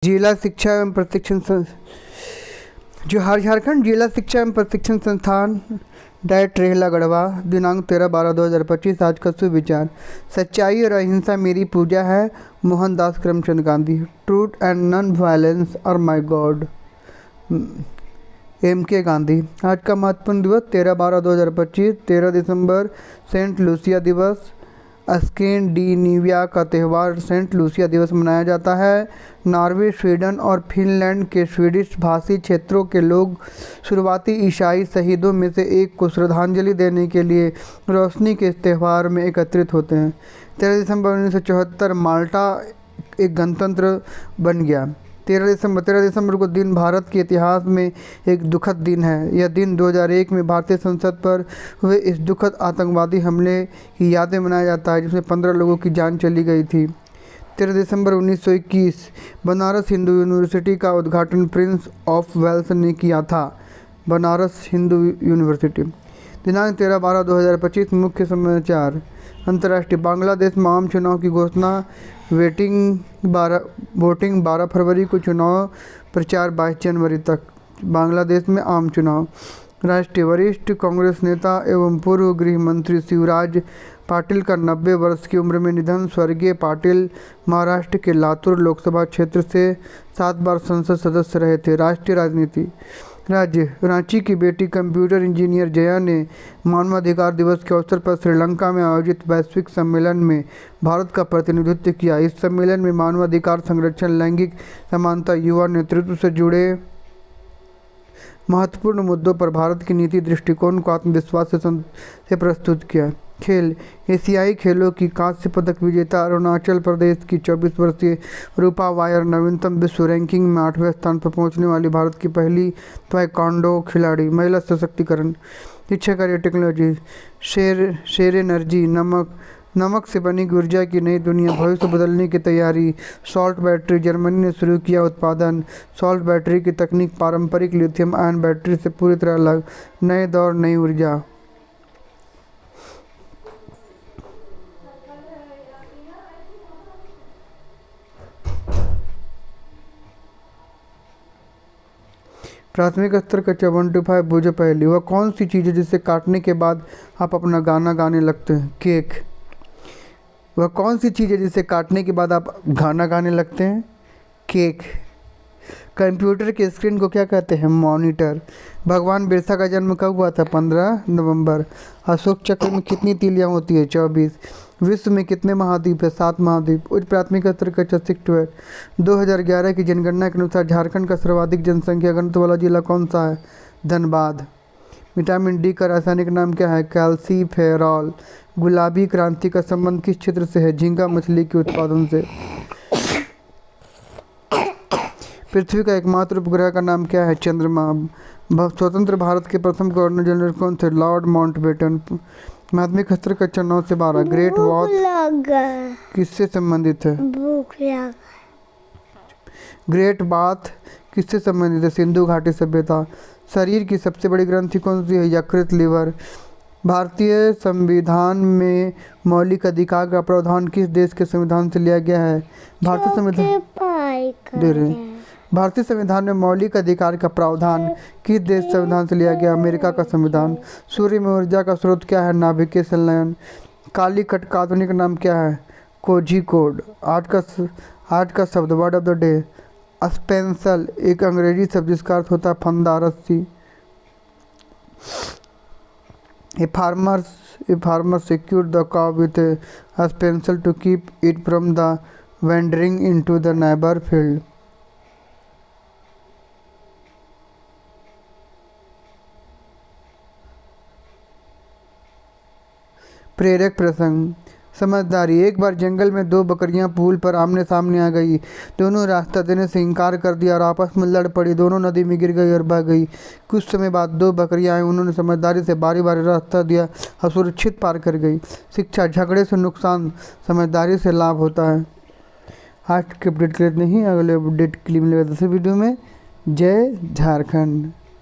जिला शिक्षा एवं प्रशिक्षण झारखंड जिला शिक्षा एवं प्रशिक्षण संस्थान डायट रेहला गढ़वा दिनांक 13/12/2025। आज का सुविचार, सच्चाई और अहिंसा मेरी पूजा है। Mohandas Karamchand Gandhi. Truth and non violence are my God. M.K. Gandhi. आज का महत्वपूर्ण दिवस 13/12/2025। 13 दिसंबर सेंट लूसिया दिवस। स्कैंडिनेविया का त्यौहार सेंट लूसिया दिवस मनाया जाता है। नॉर्वे, स्वीडन और फिनलैंड के स्वीडिश भाषी क्षेत्रों के लोग शुरुआती ईसाई शहीदों में से एक को श्रद्धांजलि देने के लिए रोशनी के इस त्यौहार में एकत्रित होते हैं। 13 दिसंबर 1974 माल्टा एक गणतंत्र बन गया। 13 दिसंबर को दिन भारत के इतिहास में एक दुखद दिन है। यह दिन 2001 में भारतीय संसद पर हुए इस दुखद आतंकवादी हमले की यादें मनाया जाता है, जिसमें 15 लोगों की जान चली गई थी। 13 दिसंबर 1921 बनारस हिंदू यूनिवर्सिटी का उद्घाटन प्रिंस ऑफ वेल्स ने किया था। बनारस हिंदू यूनिवर्सिटी। दिनांक 13/12/2025। मुख्य समाचार। अंतर्राष्ट्रीय। बांग्लादेश में आम चुनाव की घोषणा। वोटिंग 12 फरवरी को। चुनाव प्रचार 22 जनवरी तक। बांग्लादेश में आम चुनाव। राष्ट्रीय। वरिष्ठ कांग्रेस नेता एवं पूर्व गृह मंत्री शिवराज पाटिल का 90 वर्ष की उम्र में निधन। स्वर्गीय पाटिल महाराष्ट्र के लातूर लोकसभा क्षेत्र से 7 बार संसद सदस्य रहे थे। राष्ट्रीय राजनीति। राज्य। रांची की बेटी कंप्यूटर इंजीनियर जया ने मानवाधिकार दिवस के अवसर पर श्रीलंका में आयोजित वैश्विक सम्मेलन में भारत का प्रतिनिधित्व किया। इस सम्मेलन में मानवाधिकार संरक्षण, लैंगिक समानता, युवा नेतृत्व से जुड़े महत्वपूर्ण मुद्दों पर भारत की नीति दृष्टिकोण को आत्मविश्वास से प्रस्तुत किया। खेल। एशियाई खेलों की कांस्य पदक विजेता अरुणाचल प्रदेश की 24 वर्षीय रूपा वायर नवीनतम विश्व रैंकिंग में 8वें स्थान पर पहुंचने वाली भारत की पहली ताइक्वांडो खिलाड़ी। महिला सशक्तिकरण। शिक्षा, कार्य, टेक्नोलॉजी। शेर एनर्जी। नमक से बनी ऊर्जा की नई दुनिया, भविष्य बदलने की तैयारी। Salt battery. जर्मनी ने शुरू किया उत्पादन। सॉल्ट बैटरी की तकनीक पारंपरिक लिथियम आयन बैटरी से पूरी तरह अलग। नए दौर, नई ऊर्जा। प्राथमिक स्तर का 1-5 बूझो पहेली। वह कौन सी चीज़ है जिसे काटने के बाद आप अपना गाना गाने लगते हैं? केक। वह कौन सी चीज़ है जिसे काटने के बाद आप गाना गाने लगते हैं? केक। कंप्यूटर के स्क्रीन को क्या कहते हैं? मॉनिटर। भगवान बिरसा का जन्म कब हुआ था? 15 नवंबर। अशोक चक्र में कितनी तीलियां होती है? 24। विश्व में कितने महाद्वीप है? 7 महाद्वीप। उच्च प्राथमिक स्तर का शैक्षिक टूर। 2011 की जनगणना के अनुसार झारखंड का सर्वाधिक जनसंख्या घनत्व वाला जिला कौन सा है? धनबाद। विटामिन डी का रासायनिक नाम क्या है? कैल्सीफेरॉल। गुलाबी क्रांति का संबंध किस क्षेत्र से है? झींगा मछली के उत्पादन से। पृथ्वी का एकमात्र उपग्रह का नाम क्या है? चंद्रमा। स्वतंत्र भारत के प्रथम गवर्नर जनरल कौन थे? Lord Mountbatten. माध्यमिक स्तर का 9 से 12। ग्रेट बाथ किससे संबंधित है? ग्रेट बाथ किससे संबंधित है? सिंधु घाटी सभ्यता। शरीर की सबसे बड़ी ग्रंथि कौन सी है? यकृत, लिवर। भारतीय संविधान में मौलिक अधिकार का प्रावधान किस देश के संविधान से लिया गया है? भारतीय संविधान में मौलिक अधिकार का प्रावधान किस देश संविधान से लिया गया? अमेरिका का संविधान। सूर्य में ऊर्जा का स्रोत क्या है? नाभिकीय संलयन। कालीकट का आधुनिक नाम क्या है? कोझिकोड। आज का शब्द, वर्ड ऑफ द डे, स्पेंसल। एक अंग्रेजी शब्द जिसका अर्थ होता है फंदा, रस्सी। A farmer secured the cow with a spensel to keep it from the wandering into the neighbor field. प्रेरक प्रसंग। समझदारी। एक बार जंगल में 2 बकरियां पुल पर आमने सामने आ गई। दोनों रास्ता देने से इनकार कर दिया और आपस में लड़ पड़ी। दोनों नदी में गिर गई और बह गई। कुछ समय बाद 2 बकरियां आई। उन्होंने समझदारी से बारी बारी रास्ता दिया और सुरक्षित पार कर गई। शिक्षा। झगड़े से नुकसान, समझदारी से लाभ होता है। आज के अपडेट के लिए नहीं, अगले अपडेट के लिए मिलेगा दूसरे वीडियो में। जय झारखंड।